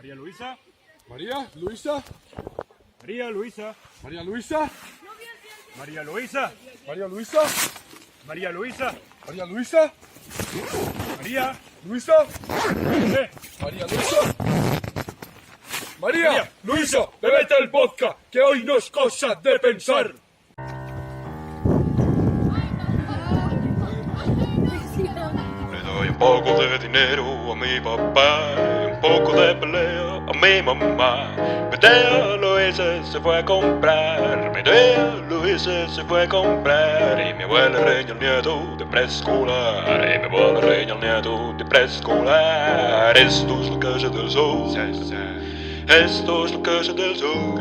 María Luisa. María Luisa. María Luisa. María Luisa. María Luisa. María Luisa. María Luisa. María Luisa. María. Luisa. Eh, María Luisa. María María Luisa, bebete el vodka, que hoy no es cosa de pensar. Le doy un poco de dinero a mi papá, un poco de pelea a mi mamá. Mi tía Luisa se fue a comprar, mi tía Luisa se fue a comprar. Y mi abuela reña al nieto de preescolar, y mi abuela reña al nieto de preescolar. Esto es la casa del sol, esto es la casa del sol,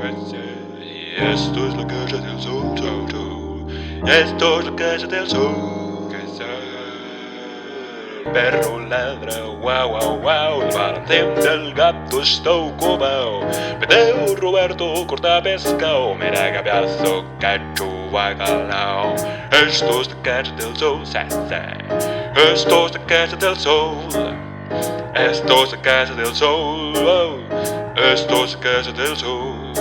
y esto es la casa del sol, esto es la casa del sol. El perro ladra, guau, guau, guau. El balancín del gato está ocupado. Pedeo Roberto corta pescado. Mira gaviazo, cacho, bacalao. Esto es la casa del sol, esto es la casa del sol. Esto es la casa del sol. Esto es la casa del sol.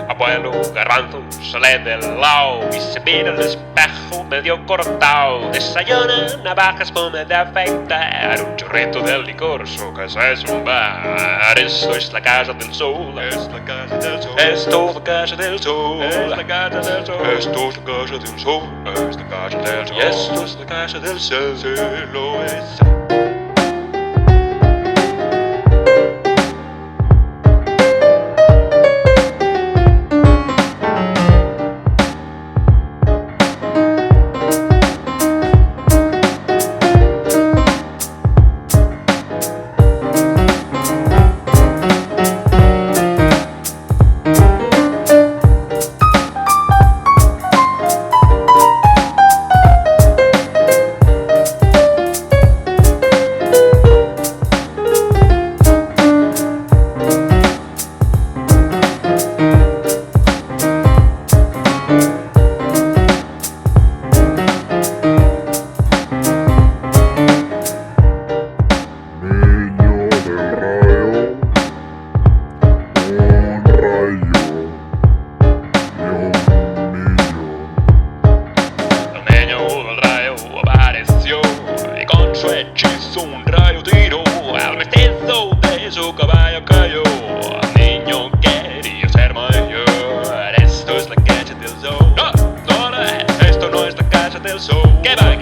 Abuelo Garbanzo sale del lao y se mira al espejo medio cortado. Desayuna navajas come de afeitar, un chorrito de licor, su casa es un bar. Esto es la casa del sol, es la casa del sol. Esto es la casa del sol, es la casa del sol. Esto es la casa del sol, es la casa del sol. Y esto es la casa del sol, se lo es. Un rayo tiró al vestido de su caballo cayó. El niño quería ser mayor. Esto es la casa del sol. Esto no es la casa del sol. Que va.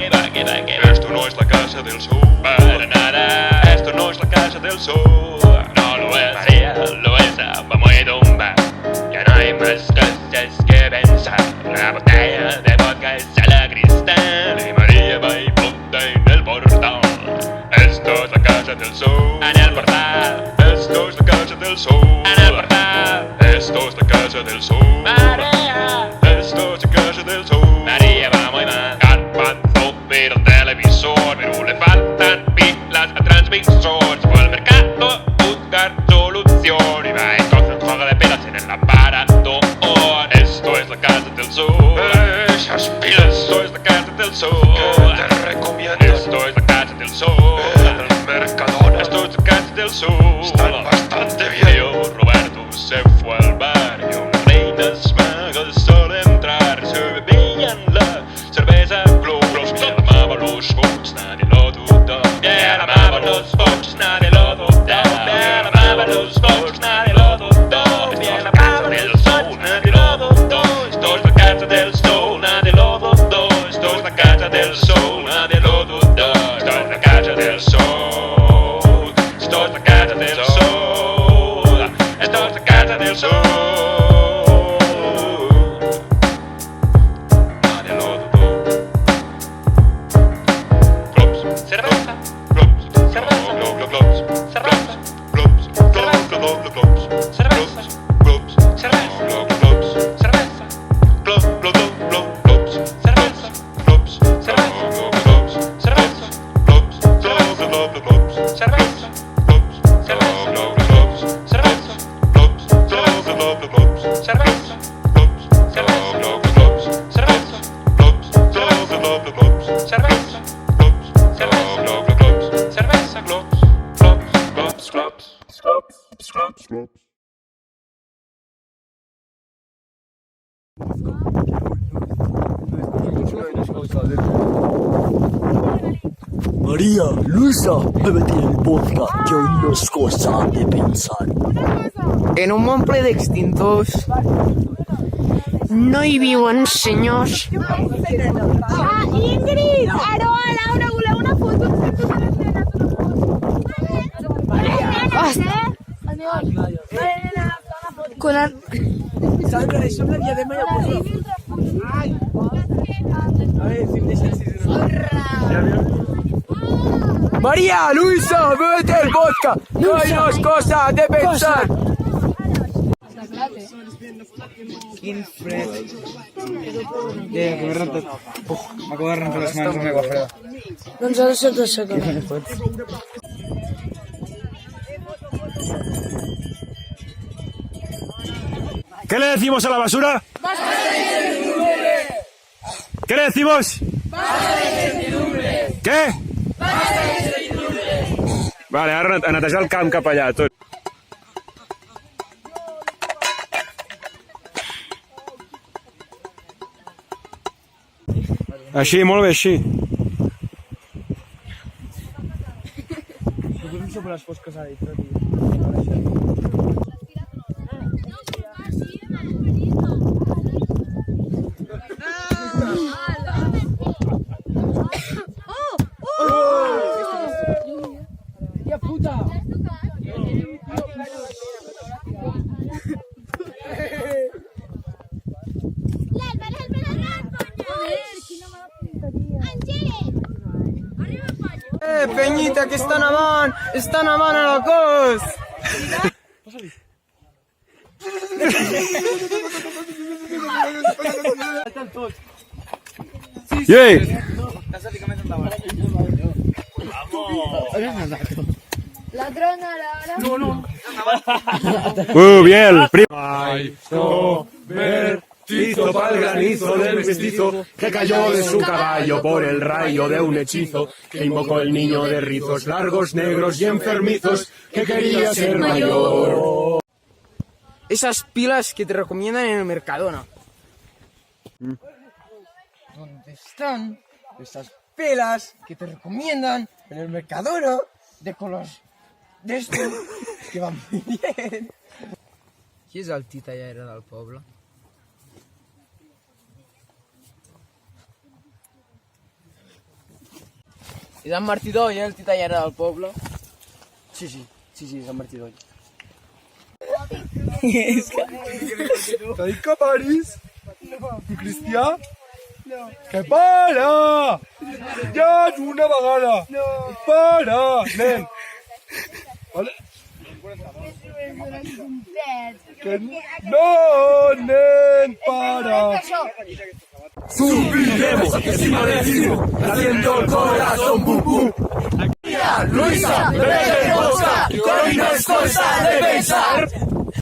Esto no es la casa del sol. Para nada. Esto no es la casa del sol. No lo es. María Luisa va muy tumba. Ya no hay más cosas que pensar. La botella de vodka es a la cristal. Y María va y ponta en el portal. Esto es la casa del sol. En el portal. Esto es la casa del sol. En el portal. Esto es la casa del sol. María. Esto es la casa del sol. María va muy mal. Garbanzo mira el televisor, pero le faltan pilas al transmisor. Se fue al mercado a buscar solución y va entonces juega de pilas en el aparato. Esto es la casa del sol. Esas pilas. Esto es la casa del sol. Que te recomiendo. Esto es la casa del sol. El Mercadona. Esto es la casa del sol. Están bastante bien. Yo, Roberto, se fue al barrio. Reinas magas al entrar se bebían la cerveza Glow. Bien amaba los coches, nadie lo dudó. Bien amaba los coches, nadie lo dudó. Bien amaba los coches, nadie lo dudó. Bien amaba los coches, nadie lo dudó. Esto es la casa del sol, nadie lo dudó. Esto es la casa del sol, nadie lo dudó. Esto es la casa del sol. Esto es la casa del sol. Esto es la casa del sol. Nadie lo dudó. Globs, cerveza. Globs, cerveza. Globs, cerveza. Globs, globs, cerveza. Globs, cerveza. Globs, cerveza. Globs, globs, cerveza. Globs, cerveza. Globs, cerveza. Globs, cerveza. Cerveza. Globs, cerveza. Globs, cerveza. Globs, María, Luisa, bébete el podcast, que hoy no es cosa de pensar. En un món ple d'extintors no hi viuen senyors. Ah, Ingrid, Aroa, Laura, voleu una foto? Con el... María, Luisa, bébete el vodka, que hoy no es cosa de pensar. Quin fred. M'acabo de rentar les mans amb aigua freda. Doncs ara se t'aixeca. ¿Qué le decimos a la basura? ¿Qué le decimos? ¿Qué? Vale, ara a netejar el camp cap allà, tot. Així, molt bé, així. Penyita, que està nevant a la costa. Ei! Ladrona, Laura. Bien, Vertizo pa'l granizo del mestizo que cayó de su caballo por el rayo de un hechizo que invocó el niño de rizos largos, negros y enfermizos que quería ser mayor. Esas pilas que te recomiendan en el Mercadona. ¿Dónde están esas pilas que te recomiendan en el Mercadona de colors de estos que van muy bien? Qui és el titellaire del poble? És en Martí Doll, el titellaire del poble? Sí, és en Martí Doll. T'ha dit que paris? Tu, Cristià? No. Que para! Ja és una vegada! No. Para, nen! Vale? Que no, nen, para! Subiremos encima del ritmo, haciendo el corazón pum pum. Luisa, bébete el vodka, que hoy no es cosa de pensar.